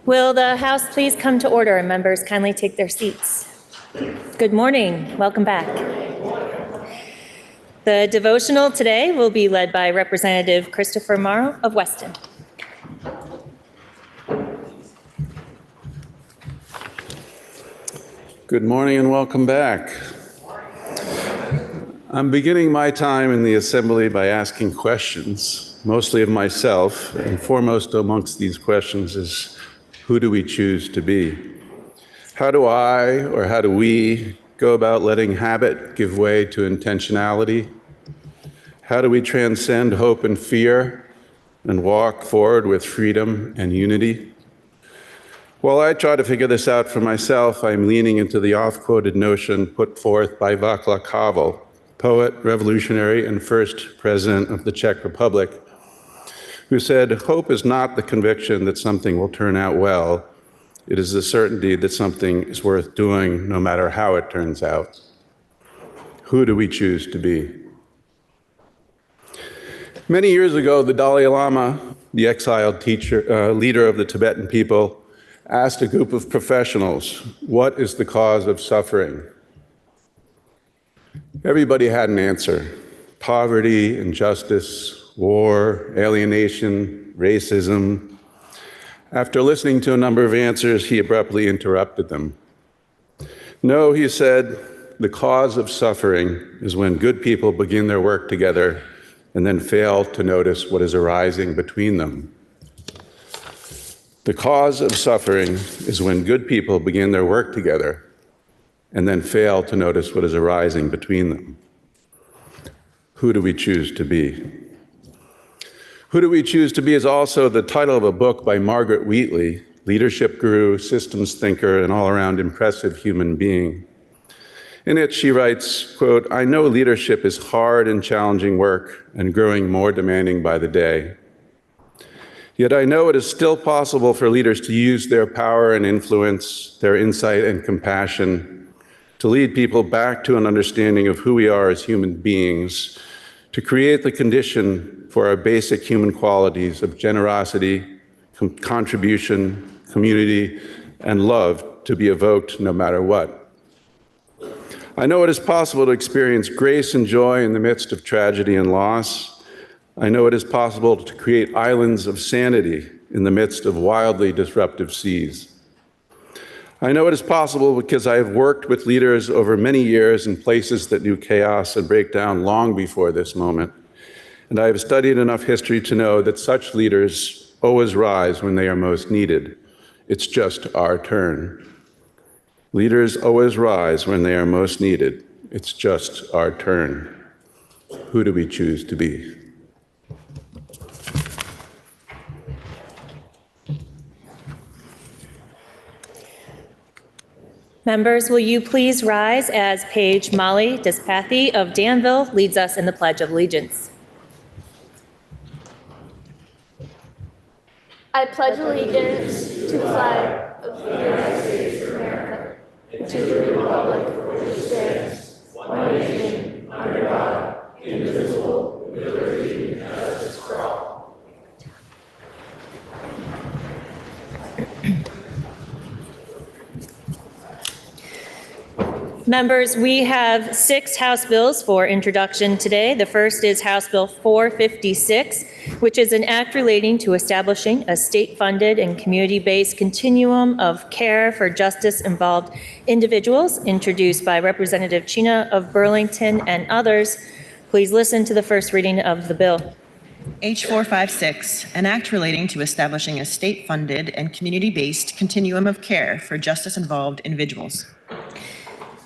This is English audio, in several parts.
Will the House please come to order and members kindly take their seats? Good morning. Welcome back. The devotional today will be led by Representative Christopher Morrow of Weston. Good morning and welcome back. I'm beginning my time in the Assembly by asking questions, mostly of myself, and foremost amongst these questions is, who do we choose to be? How do I, or how do we, go about letting habit give way to intentionality? How do we transcend hope and fear and walk forward with freedom and unity? While I try to figure this out for myself, I'm leaning into the oft-quoted notion put forth by Václav Havel, poet, revolutionary, and first president of the Czech Republic, who said, "Hope is not the conviction that something will turn out well. It is the certainty that something is worth doing no matter how it turns out." Who do we choose to be? Many years ago, the Dalai Lama, the exiled leader of the Tibetan people, asked a group of professionals, "What is the cause of suffering?" Everybody had an answer: poverty, injustice, war, alienation, racism. After listening to a number of answers, he abruptly interrupted them. "No," he said, "the cause of suffering is when good people begin their work together and then fail to notice what is arising between them." The cause of suffering is when good people begin their work together and then fail to notice what is arising between them. Who do we choose to be? Who do we choose to be is also the title of a book by Margaret Wheatley, leadership guru, systems thinker, and all-around impressive human being. In it, she writes, quote, "I know leadership is hard and challenging work and growing more demanding by the day. Yet I know it is still possible for leaders to use their power and influence, their insight and compassion, to lead people back to an understanding of who we are as human beings, to create the condition for our basic human qualities of generosity, contribution, community, and love to be evoked no matter what. I know it is possible to experience grace and joy in the midst of tragedy and loss. I know it is possible to create islands of sanity in the midst of wildly disruptive seas. I know it is possible because I have worked with leaders over many years in places that knew chaos and breakdown long before this moment. And I have studied enough history to know that such leaders always rise when they are most needed. It's just our turn. Leaders always rise when they are most needed. It's just our turn. Who do we choose to be? Members, will you please rise as Paige Molly Despathy of Danville leads us in the Pledge of Allegiance. I pledge allegiance to the flag of the United States of America and to the republic for which it stands, one nation, under God, indivisible, with liberty and justice for all. Members, we have 6 House bills for introduction today. The first is House Bill 456, which is an act relating to establishing a state-funded and community-based continuum of care for justice-involved individuals, introduced by Representative Chena of Burlington and others. Please listen to the first reading of the bill. H456, an act relating to establishing a state-funded and community-based continuum of care for justice-involved individuals.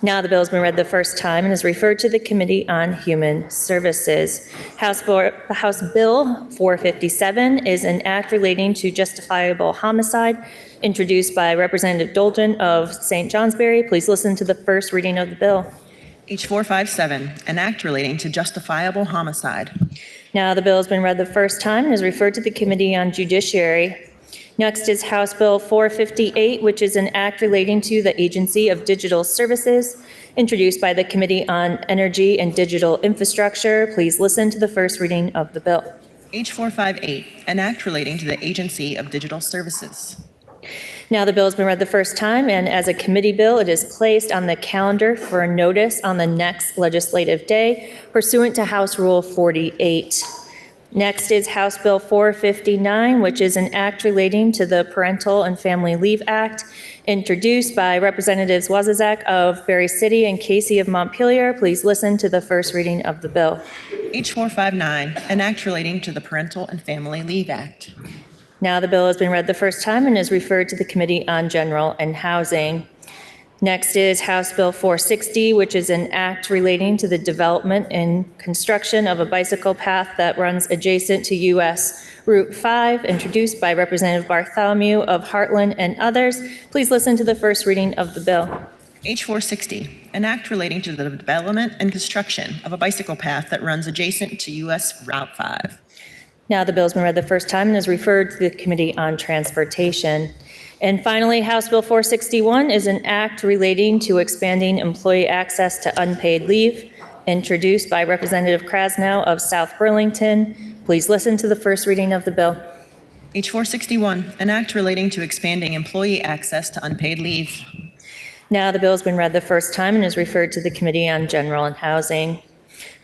Now the bill has been read the first time and is referred to the Committee on Human Services. House Bill 457 is an act relating to justifiable homicide, introduced by Representative Dolgen of St. Johnsbury. Please listen to the first reading of the bill. H457, an act relating to justifiable homicide. Now the bill has been read the first time and is referred to the Committee on Judiciary. Next is House Bill 458, which is an act relating to the Agency of Digital Services, introduced by the Committee on Energy and Digital Infrastructure. Please listen to the first reading of the bill. H458, an act relating to the Agency of Digital Services. Now the bill has been read the first time, and as a committee bill, it is placed on the calendar for notice on the next legislative day pursuant to House Rule 48. Next is House Bill 459, which is an act relating to the Parental and Family Leave Act, introduced by Representatives Wazazak of Berry City and Casey of Montpelier. Please listen to the first reading of the bill. H459, an act relating to the Parental and Family Leave Act. Now the bill has been read the first time and is referred to the Committee on General and Housing. Next is House Bill 460, which is an act relating to the development and construction of a bicycle path that runs adjacent to US Route 5, introduced by Representative Bartholomew of Heartland and others. Please listen to the first reading of the bill. H460, an act relating to the development and construction of a bicycle path that runs adjacent to US Route 5. Now the bill has been read the first time and is referred to the Committee on Transportation. And finally, House Bill 461 is an act relating to expanding employee access to unpaid leave, introduced by Representative Krasnow of South Burlington. Please listen to the first reading of the bill. H461, an act relating to expanding employee access to unpaid leave. Now the bill has been read the first time and is referred to the Committee on General and Housing.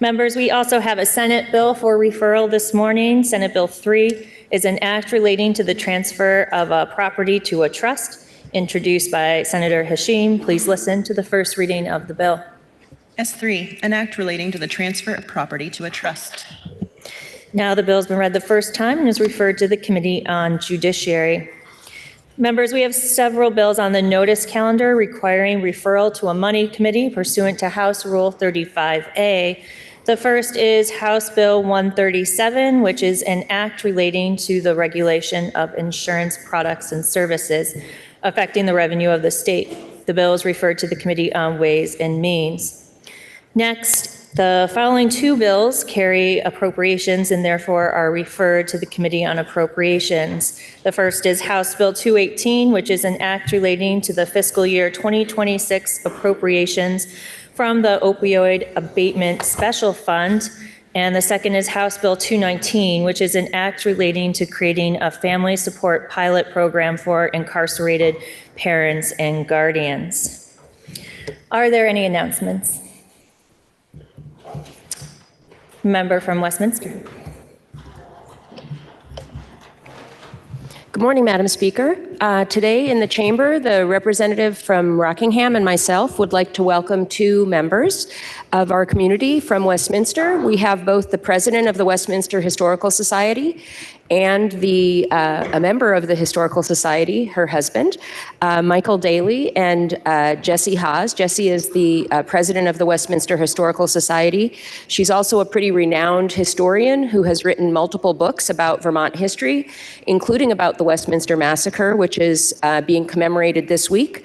Members, we also have a Senate bill for referral this morning. Senate Bill 3 is an act relating to the transfer of a property to a trust, introduced by Senator Hashim. Please listen to the first reading of the bill. S3, an act relating to the transfer of property to a trust. Now the bill has been read the first time and is referred to the Committee on Judiciary. Members, we have several bills on the notice calendar requiring referral to a money committee pursuant to House Rule 35A. The first is House Bill 137, which is an act relating to the regulation of insurance products and services affecting the revenue of the state. The bill is referred to the Committee on Ways and Means. Next, the following two bills carry appropriations and therefore are referred to the Committee on Appropriations. The first is House Bill 218, which is an act relating to the fiscal year 2026 appropriations from the Opioid Abatement Special Fund. And the second is House Bill 219, which is an act relating to creating a family support pilot program for incarcerated parents and guardians. Are there any announcements? Member from Westminster. Good morning, Madam Speaker. Today in the chamber, the representative from Rockingham and myself would like to welcome two members of our community from Westminster. We have both the president of the Westminster Historical Society and a member of the Historical Society, her husband, Michael Daly and Jessie Haas. Jessie is the president of the Westminster Historical Society. She's also a pretty renowned historian who has written multiple books about Vermont history, including about the Westminster Massacre, which is being commemorated this week.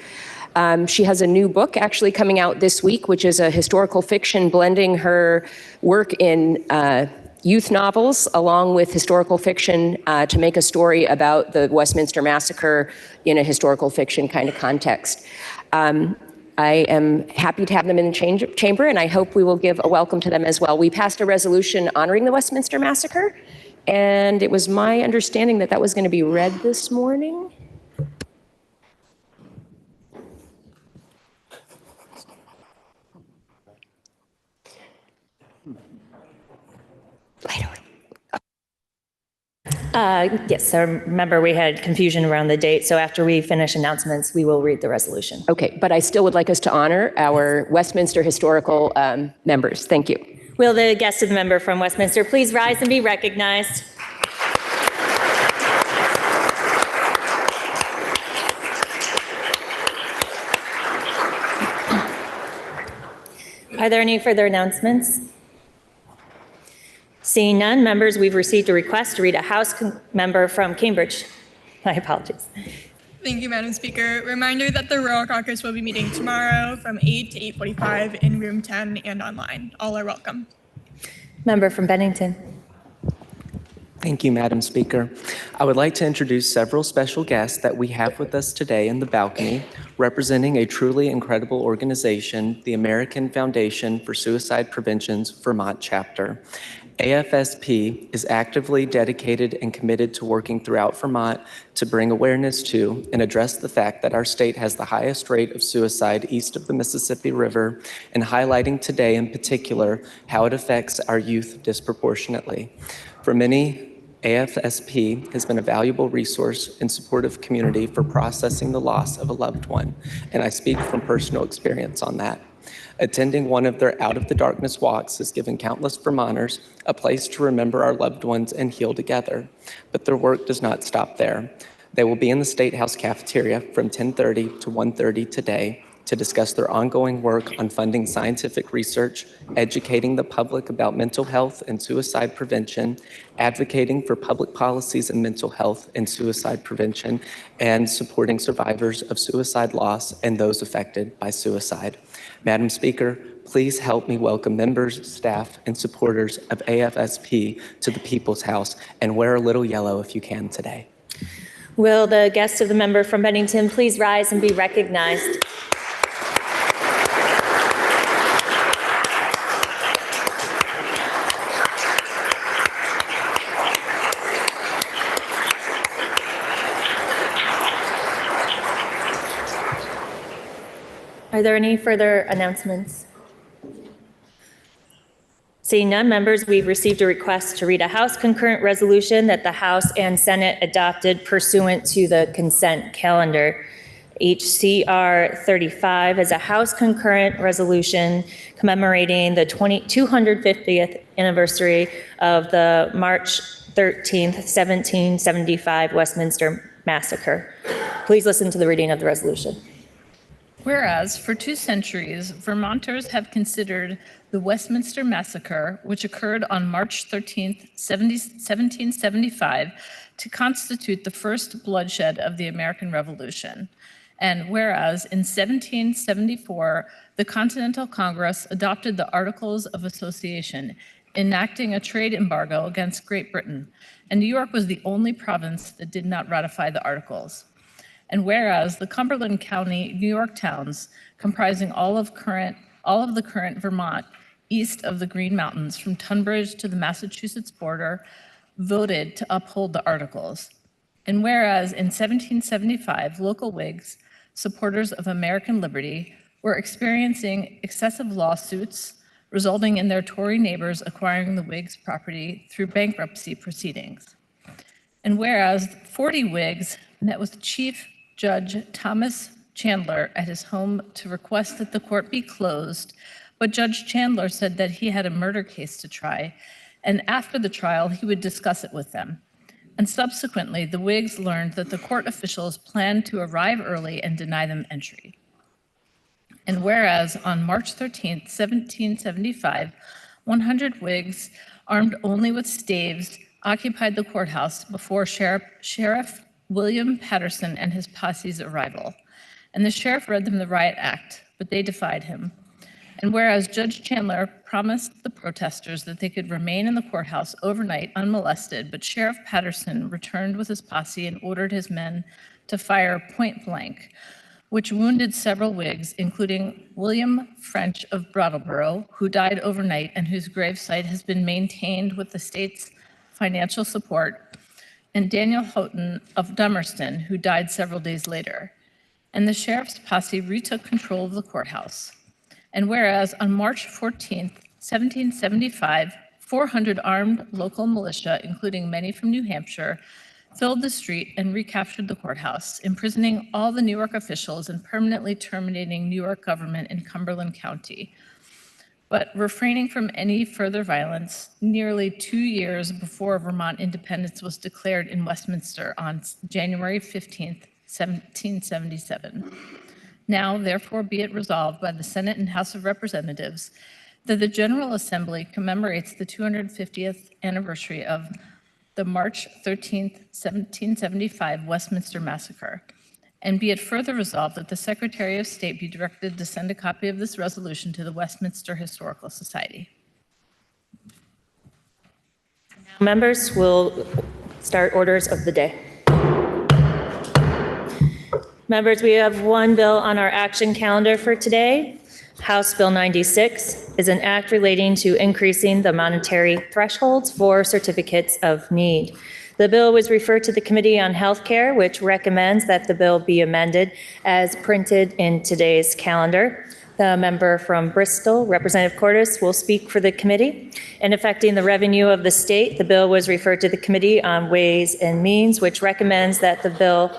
She has a new book actually coming out this week, which is a historical fiction blending her work in youth novels along with historical fiction to make a story about the Westminster Massacre in a historical fiction kind of context. I am happy to have them in the chamber, and I hope we will give a welcome to them as well. We passed a resolution honoring the Westminster Massacre, and it was my understanding that that was going to be read this morning. Yes, I remember we had confusion around the date, so after we finish announcements, we will read the resolution. Okay, but I still would like us to honor our Westminster historical members. Thank you. Will the guest of the member from Westminster please rise and be recognized? Are there any further announcements? Seeing none, members, we've received a request to read a House member from Cambridge. My apologies. Thank you, Madam Speaker. Reminder that the Rural Caucus will be meeting tomorrow from 8 to 8:45 in room 10 and online. All are welcome. Member from Bennington. Thank you, Madam Speaker. I would like to introduce several special guests that we have with us today in the balcony, representing a truly incredible organization, the American Foundation for Suicide Prevention's Vermont chapter. AFSP is actively dedicated and committed to working throughout Vermont to bring awareness to and address the fact that our state has the highest rate of suicide east of the Mississippi River, and highlighting today in particular how it affects our youth disproportionately. For many, AFSP has been a valuable resource and supportive community for processing the loss of a loved one, and I speak from personal experience on that. Attending one of their Out of the Darkness walks has given countless Vermonters a place to remember our loved ones and heal together. But their work does not stop there. They will be in the State House cafeteria from 10:30 to 1:30 today to discuss their ongoing work on funding scientific research, educating the public about mental health and suicide prevention, advocating for public policies in mental health and suicide prevention, and supporting survivors of suicide loss and those affected by suicide. Madam Speaker, please help me welcome members, staff, and supporters of AFSP to the People's House, and wear a little yellow if you can today. Will the guest of the member from Bennington please rise and be recognized? Are there any further announcements? Seeing none, members, we've received a request to read a House concurrent resolution that the House and Senate adopted pursuant to the consent calendar. HCR 35 is a House concurrent resolution commemorating the 250th anniversary of the March 13th, 1775 Westminster Massacre. Please listen to the reading of the resolution. Whereas, for 2 centuries, Vermonters have considered the Westminster Massacre, which occurred on March 13, 1775, to constitute the first bloodshed of the American Revolution. And whereas, in 1774, the Continental Congress adopted the Articles of Association, enacting a trade embargo against Great Britain, and New York was the only province that did not ratify the Articles. And whereas the Cumberland County, New York towns, comprising all of the current Vermont, east of the Green Mountains, from Tunbridge to the Massachusetts border, voted to uphold the Articles. And whereas in 1775, local Whigs, supporters of American liberty, were experiencing excessive lawsuits, resulting in their Tory neighbors acquiring the Whigs' property through bankruptcy proceedings. And whereas 40 Whigs met with Chief Judge Thomas Chandler at his home to request that the court be closed, but Judge Chandler said that he had a murder case to try, and after the trial, he would discuss it with them. And subsequently, the Whigs learned that the court officials planned to arrive early and deny them entry. And whereas on March 13, 1775, 100 Whigs, armed only with staves, occupied the courthouse before Sheriff William Patterson and his posse's arrival. And the sheriff read them the riot act, but they defied him. And whereas Judge Chandler promised the protesters that they could remain in the courthouse overnight unmolested, but Sheriff Patterson returned with his posse and ordered his men to fire point blank, which wounded several Whigs, including William French of Brattleboro, who died overnight and whose gravesite has been maintained with the state's financial support, and Daniel Houghton of Dummerston, who died several days later. And the sheriff's posse retook control of the courthouse. And whereas on March 14, 1775, 400 armed local militia, including many from New Hampshire, filled the street and recaptured the courthouse, imprisoning all the New York officials and permanently terminating New York government in Cumberland County. But refraining from any further violence, nearly 2 years before Vermont independence was declared in Westminster on January 15, 1777. Now, therefore, be it resolved by the Senate and House of Representatives that the General Assembly commemorates the 250th anniversary of the March 13, 1775 Westminster Massacre. And be it further resolved that the Secretary of State be directed to send a copy of this resolution to the Westminster Historical Society. Members will start orders of the day. Members, we have one bill on our action calendar for today. House Bill 96 is an act relating to increasing the monetary thresholds for certificates of need. The bill was referred to the Committee on Healthcare, which recommends that the bill be amended as printed in today's calendar. The member from Bristol, Representative Cordes, will speak for the committee. In affecting the revenue of the state, the bill was referred to the Committee on Ways and Means, which recommends that the bill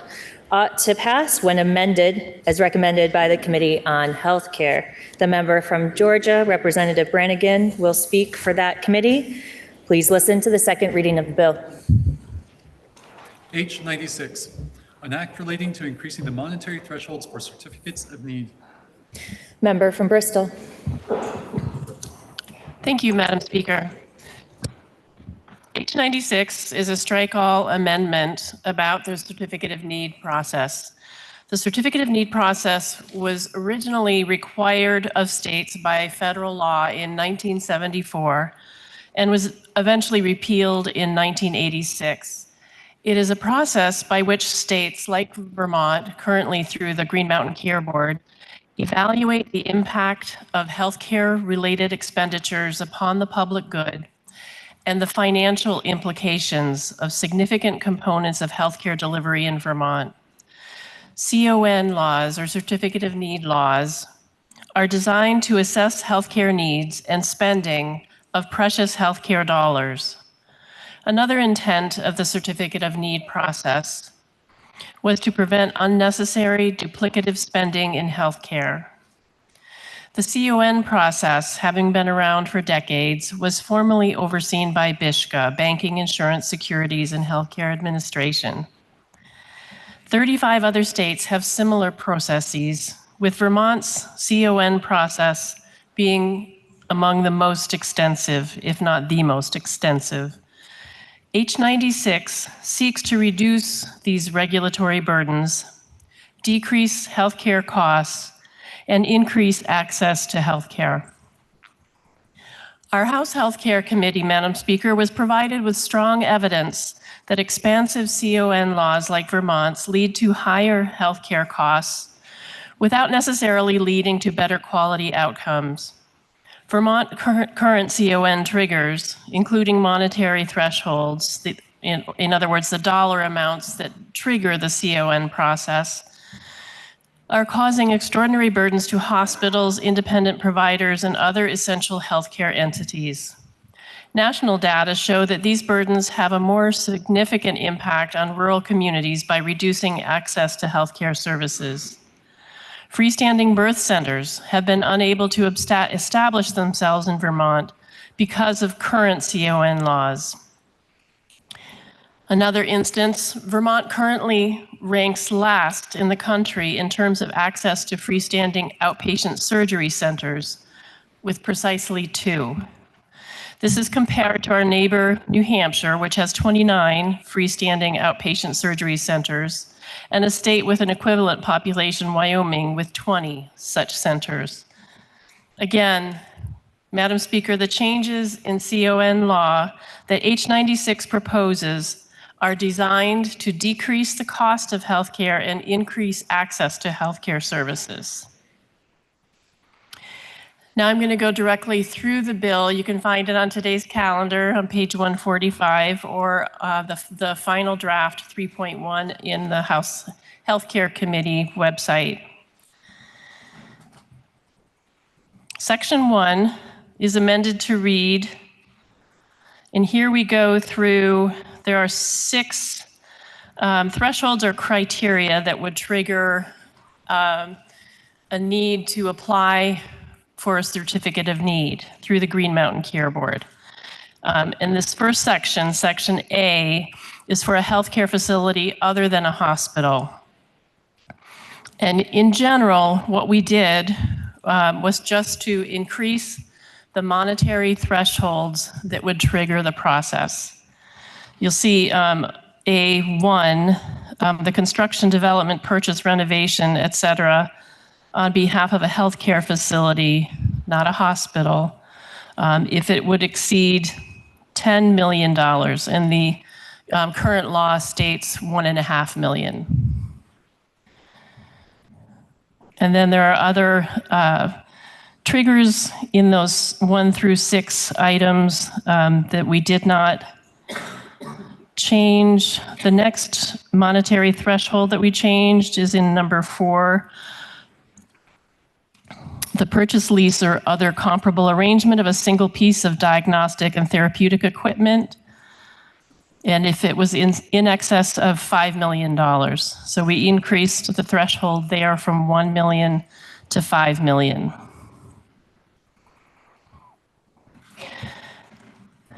ought to pass when amended as recommended by the Committee on Healthcare. The member from Georgia, Representative Brannigan, will speak for that committee. Please listen to the second reading of the bill. H 96, an act relating to increasing the monetary thresholds for certificates of need. Member from Bristol. Thank you, Madam Speaker. H 96 is a strike-all amendment about the Certificate of Need process. The Certificate of Need process was originally required of states by federal law in 1974 and was eventually repealed in 1986. It is a process by which states like Vermont, currently through the Green Mountain Care Board, evaluate the impact of healthcare-related expenditures upon the public good and the financial implications of significant components of healthcare delivery in Vermont. CON laws, or Certificate of Need laws, are designed to assess healthcare needs and spending of precious healthcare dollars. Another intent of the Certificate of Need process was to prevent unnecessary duplicative spending in healthcare. The CON process, having been around for decades, was formally overseen by BISHCA, Banking, Insurance, Securities, and Healthcare Administration. 35 other states have similar processes, with Vermont's CON process being among the most extensive, if not the most extensive. H96 seeks to reduce these regulatory burdens, decrease healthcare costs, and increase access to healthcare. Our House Healthcare Committee, Madam Speaker, was provided with strong evidence that expansive CON laws like Vermont's lead to higher healthcare costs without necessarily leading to better quality outcomes. Vermont current CON triggers, including monetary thresholds, in other words, the dollar amounts that trigger the CON process, are causing extraordinary burdens to hospitals, independent providers, and other essential healthcare entities. National data show that these burdens have a more significant impact on rural communities by reducing access to healthcare services. Freestanding birth centers have been unable to establish themselves in Vermont because of current CON laws. Another instance, Vermont currently ranks last in the country in terms of access to freestanding outpatient surgery centers, with precisely 2. This is compared to our neighbor, New Hampshire, which has 29 freestanding outpatient surgery centers, and a state with an equivalent population, Wyoming, with 20 such centers. Again, Madam Speaker, the changes in CON law that H96 proposes are designed to decrease the cost of healthcare and increase access to healthcare services. Now I'm going to go directly through the bill. You can find it on today's calendar on page 145 or the final draft 3.1 in the House Healthcare Committee website. Section 1 is amended to read, and here we go through, there are 6 thresholds or criteria that would trigger a need to apply for a certificate of need through the Green Mountain Care Board. And this first section, Section A, is for a healthcare facility other than a hospital. And in general, what we did was just to increase the monetary thresholds that would trigger the process. You'll see A1, the construction, development, purchase, renovation, et cetera, on behalf of a healthcare facility, not a hospital, if it would exceed $10 million, and the current law states $1.5 million. And then there are other triggers in those 1 through 6 items that we did not change. The next monetary threshold that we changed is in number 4. The purchase, lease, or other comparable arrangement of a single piece of diagnostic and therapeutic equipment, and if it was in excess of $5 million. So we increased the threshold there from 1 million to 5 million.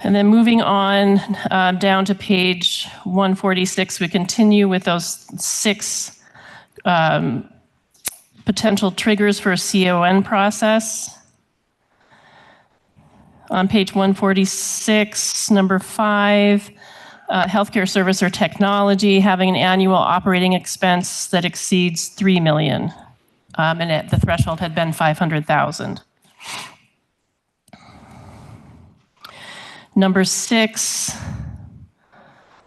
And then moving on down to page 146, we continue with those 6 potential triggers for a CON process. On page 146, number 5, healthcare service or technology having an annual operating expense that exceeds 3 million, and the threshold had been 500,000. Number 6,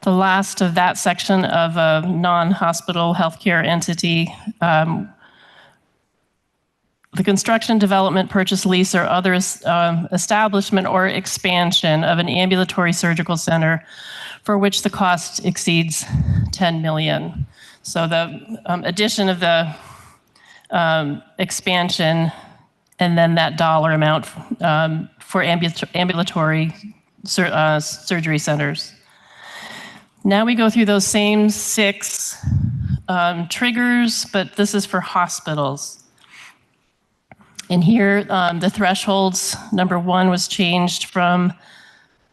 the last of that section of a non-hospital healthcare entity, the construction, development, purchase, lease, or other establishment or expansion of an ambulatory surgical center for which the cost exceeds 10 million. So the addition of the expansion and then that dollar amount for ambulatory surgery centers. Now we go through those same 6 triggers, but this is for hospitals. And here, the thresholds, number 1 was changed from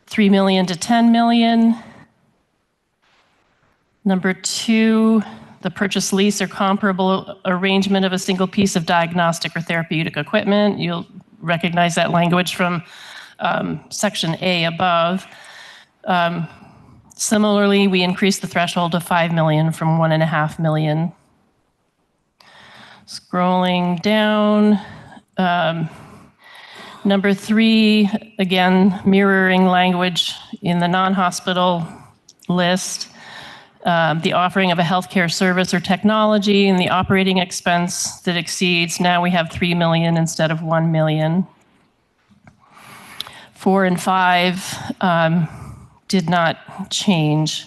3 million to 10 million. Number 2, the purchase, lease, or comparable arrangement of a single piece of diagnostic or therapeutic equipment. You'll recognize that language from section A above. Similarly, we increased the threshold to 5 million from 1.5 million. Scrolling down, number 3, again, mirroring language in the non-hospital list. The offering of a healthcare service or technology and the operating expense that exceeds, now we have 3 million instead of 1 million. 4 and 5 did not change.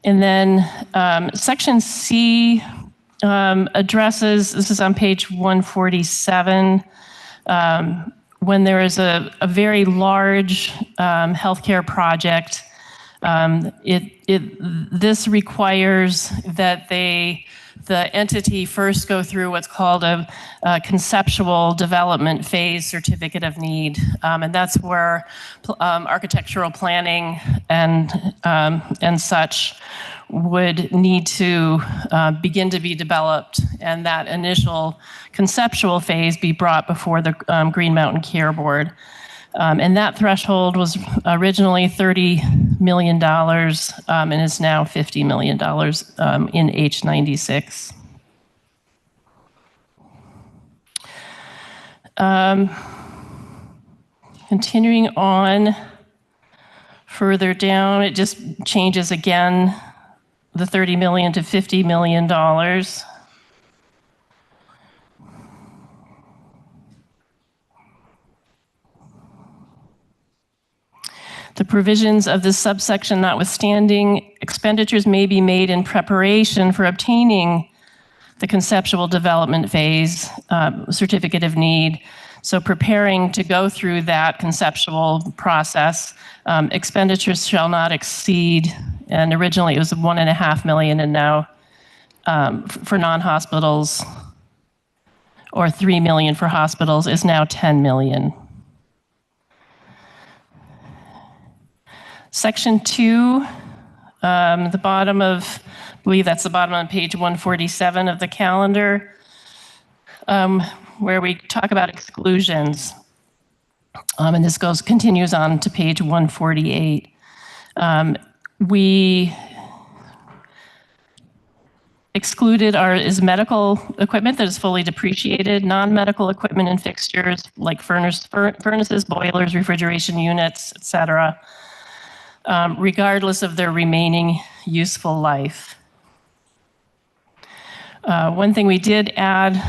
And then section C addresses, this is on page 147, when there is a very large healthcare project, this requires that the entity first go through what's called a conceptual development phase certificate of need. And that's where architectural planning and such would need to begin to be developed, and that initial conceptual phase be brought before the Green Mountain Care Board. And that threshold was originally $30 million and is now $50 million in H96. Continuing on further down, it just changes again, the $30 million to $50 million. The provisions of this subsection notwithstanding, expenditures may be made in preparation for obtaining the conceptual development phase certificate of need. So preparing to go through that conceptual process, expenditures shall not exceed, and originally it was 1.5 million, and now for non-hospitals, or 3 million for hospitals, is now 10 million. Section 2, the bottom of, I believe that's the bottom on page 147 of the calendar, where we talk about exclusions. And this continues on to page 148. We excluded is medical equipment that is fully depreciated, non-medical equipment and fixtures like furnaces, boilers, refrigeration units, et cetera, regardless of their remaining useful life. One thing we did add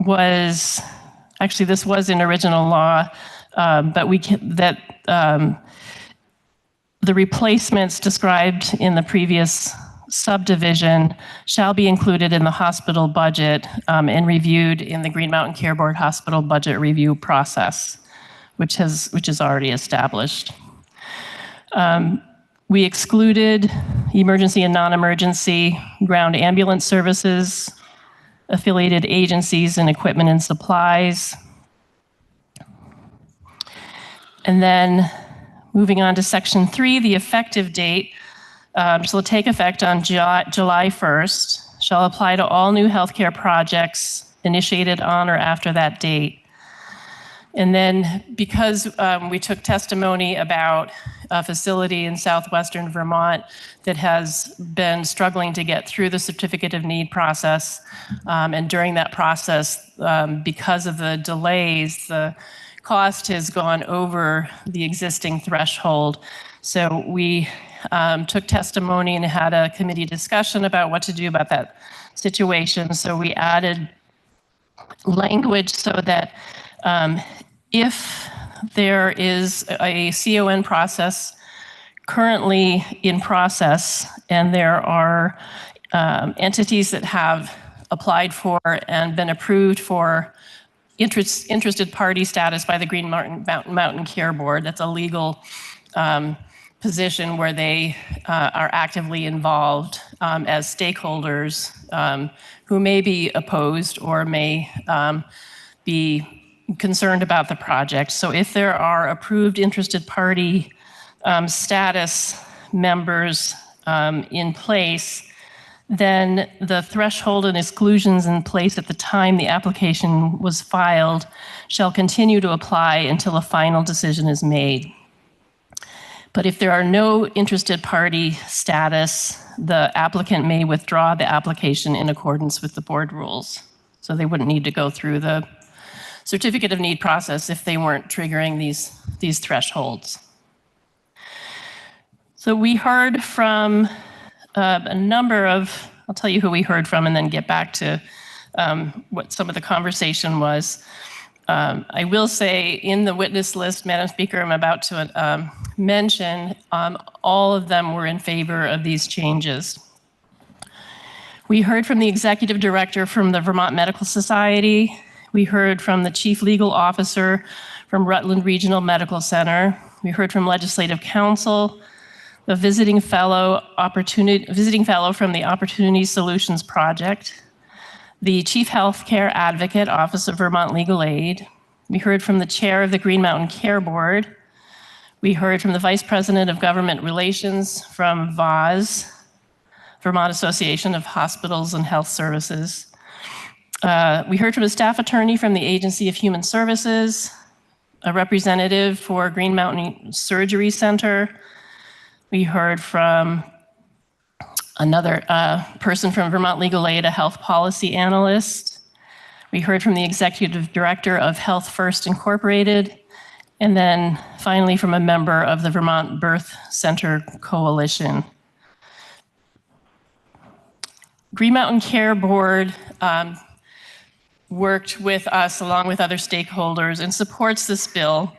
was Actually, this was in original law, but the replacements described in the previous subdivision shall be included in the hospital budget and reviewed in the Green Mountain Care Board hospital budget review process, which is already established. We excluded emergency and non-emergency ground ambulance services, affiliated agencies and equipment and supplies. And then moving on to section 3, the effective date, which will take effect on July 1st, shall apply to all new healthcare projects initiated on or after that date. And then because we took testimony about a facility in southwestern Vermont that has been struggling to get through the certificate of need process, and during that process, because of the delays, the cost has gone over the existing threshold. So we took testimony and had a committee discussion about what to do about that situation. So we added language so that if there is a CON process currently in process and there are entities that have applied for and been approved for interested party status by the Green Mountain Care Board, that's a legal position where they are actively involved as stakeholders who may be opposed or may be concerned about the project. So if there are approved interested party status members in place, then the threshold and exclusions in place at the time the application was filed shall continue to apply until a final decision is made. But if there are no interested party status, the applicant may withdraw the application in accordance with the board rules. So they wouldn't need to go through the certificate of need process if they weren't triggering these thresholds. So we heard from a number of, I'll tell you who we heard from and then get back to what some of the conversation was. I will say in the witness list, Madam Speaker, I'm about to mention, all of them were in favor of these changes. We heard from the executive director from the Vermont Medical Society. We heard from the chief legal officer from Rutland Regional Medical Center. We heard from legislative counsel, a visiting fellow from the Opportunity Solutions Project, the chief healthcare advocate, Office of Vermont Legal Aid. We heard from the chair of the Green Mountain Care Board. We heard from the vice president of government relations from VAHS, Vermont Association of Hospitals and Health Services. We heard from a staff attorney from the Agency of Human Services, a representative for Green Mountain Surgery Center. We heard from another person from Vermont Legal Aid, a health policy analyst. We heard from the executive director of Health First Incorporated, and then finally from a member of the Vermont Birth Center Coalition. Green Mountain Care Board worked with us along with other stakeholders and supports this bill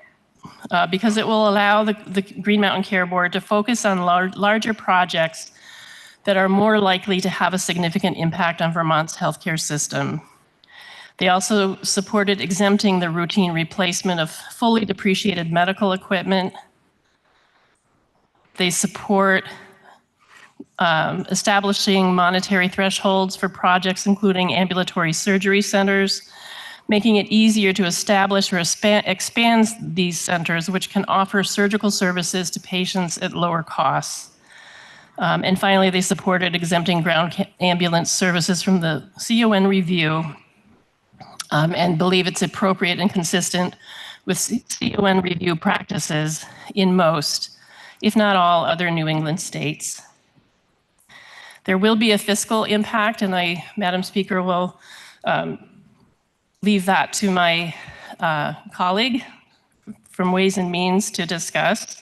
because it will allow the Green Mountain Care Board to focus on larger projects that are more likely to have a significant impact on Vermont's healthcare system. They also supported exempting the routine replacement of fully depreciated medical equipment. They support establishing monetary thresholds for projects including ambulatory surgery centers, making it easier to establish or expand these centers, which can offer surgical services to patients at lower costs. And finally, they supported exempting ground ambulance services from the CON review and believe it's appropriate and consistent with CON review practices in most, if not all, other New England states. There will be a fiscal impact, and I, Madam Speaker, will leave that to my colleague from Ways and Means to discuss.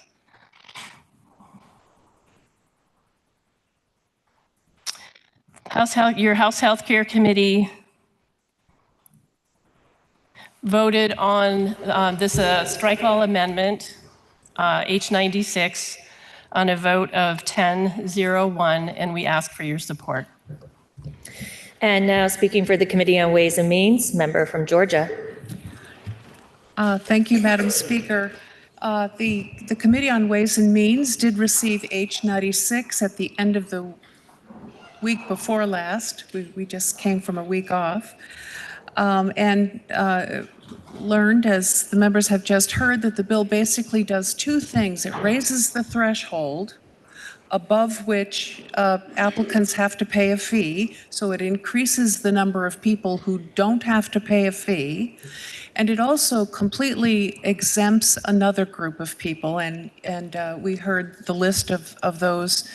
Your House Health Care Committee voted on this strike all amendment, H96, on a vote of 10-0-1, and we ask for your support. And now speaking for the Committee on Ways and Means, member from Georgia. Thank you, Madam Speaker. The Committee on Ways and Means did receive H96 at the end of the week before last. We just came from a week off. And learned, as the members have just heard, that the bill basically does two things. It raises the threshold above which applicants have to pay a fee, so it increases the number of people who don't have to pay a fee. And it also completely exempts another group of people, and we heard the list of those.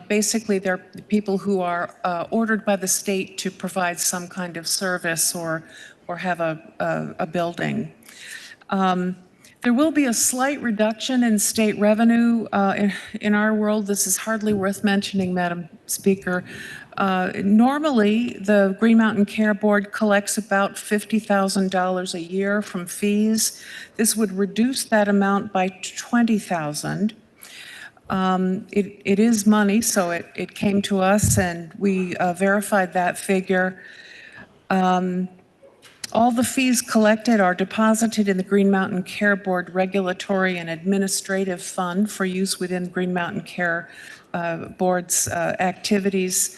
Basically, they're people who are ordered by the state to provide some kind of service or have a building. There will be a slight reduction in state revenue. In our world, this is hardly worth mentioning, Madam Speaker. Normally, the Green Mountain Care Board collects about $50,000 a year from fees. This would reduce that amount by $20,000. It is money, so it came to us, and we verified that figure. All the fees collected are deposited in the Green Mountain Care Board Regulatory and Administrative Fund for use within Green Mountain Care Board's activities.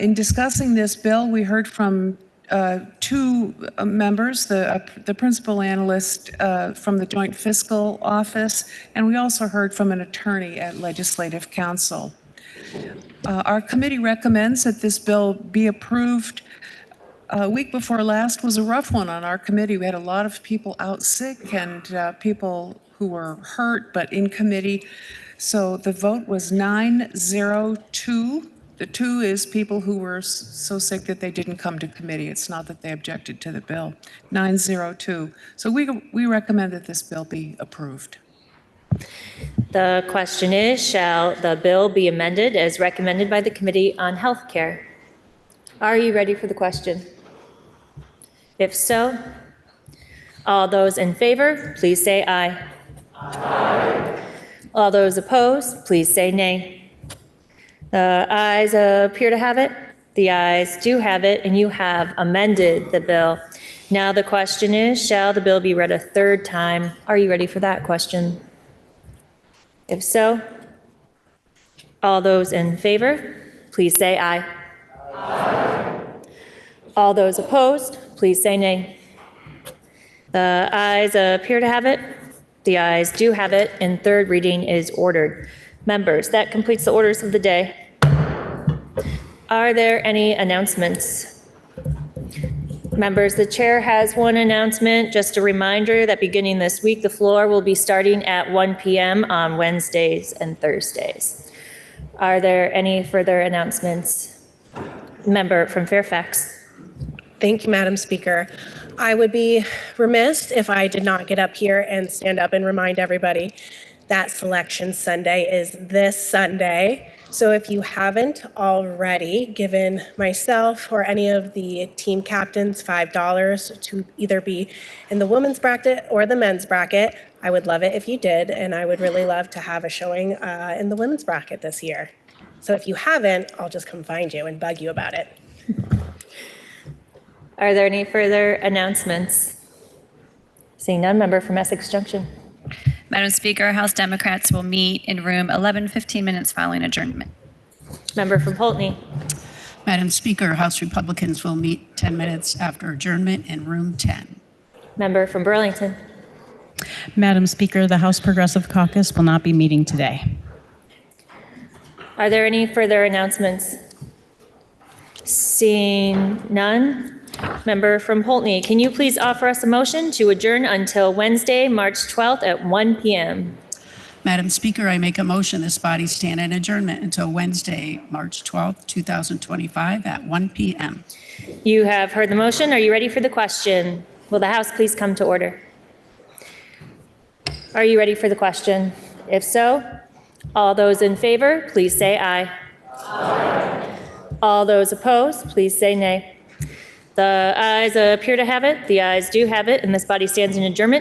In discussing this bill, we heard from two members, the principal analyst from the Joint Fiscal Office, and we also heard from an attorney at Legislative Council. Our committee recommends that this bill be approved. A week before last was a rough one on our committee. We had a lot of people out sick and people who were hurt, but in committee. So the vote was 9-0-2. The 2 is people who were so sick that they didn't come to committee. It's not that they objected to the bill. 9-0-2. So we recommend that this bill be approved. The question is, shall the bill be amended as recommended by the Committee on Health Care? Are you ready for the question? If so, all those in favor, please say aye. Aye. All those opposed, please say nay. The ayes appear to have it. The ayes do have it, and you have amended the bill. Now the question is, shall the bill be read a third time? Are you ready for that question? If so, all those in favor, please say aye. Aye. All those opposed, please say nay. The ayes appear to have it. The ayes do have it, and third reading is ordered. Members, that completes the orders of the day. Are there any announcements? Members, the chair has one announcement. Just a reminder that beginning this week, the floor will be starting at 1 p.m. on Wednesdays and Thursdays. Are there any further announcements? Member from Fairfax. Thank you, Madam Speaker. I would be remiss if I did not get up here and stand up and remind everybody that Selection Sunday is this Sunday. So if you haven't already given myself or any of the team captains $5 to either be in the women's bracket or the men's bracket, I would love it if you did, and I would really love to have a showing in the women's bracket this year. So if you haven't, I'll just come find you and bug you about it. Are there any further announcements? Seeing none, member from Essex Junction. Madam Speaker, House Democrats will meet in room 11, 15 minutes following adjournment. Member from Poultney. Madam Speaker, House Republicans will meet 10 minutes after adjournment in room 10. Member from Burlington. Madam Speaker, the House Progressive Caucus will not be meeting today. Are there any further announcements? Seeing none. Member from Poultney, can you please offer us a motion to adjourn until Wednesday, March 12th at 1 p.m.? Madam Speaker, I make a motion this body stand in adjournment until Wednesday, March 12th, 2025 at 1 p.m. You have heard the motion. Are you ready for the question? Will the House please come to order? Are you ready for the question? If so, all those in favor, please say aye. Aye. All those opposed, please say nay. The ayes appear to have it. The ayes do have it, and this body stands in adjournment.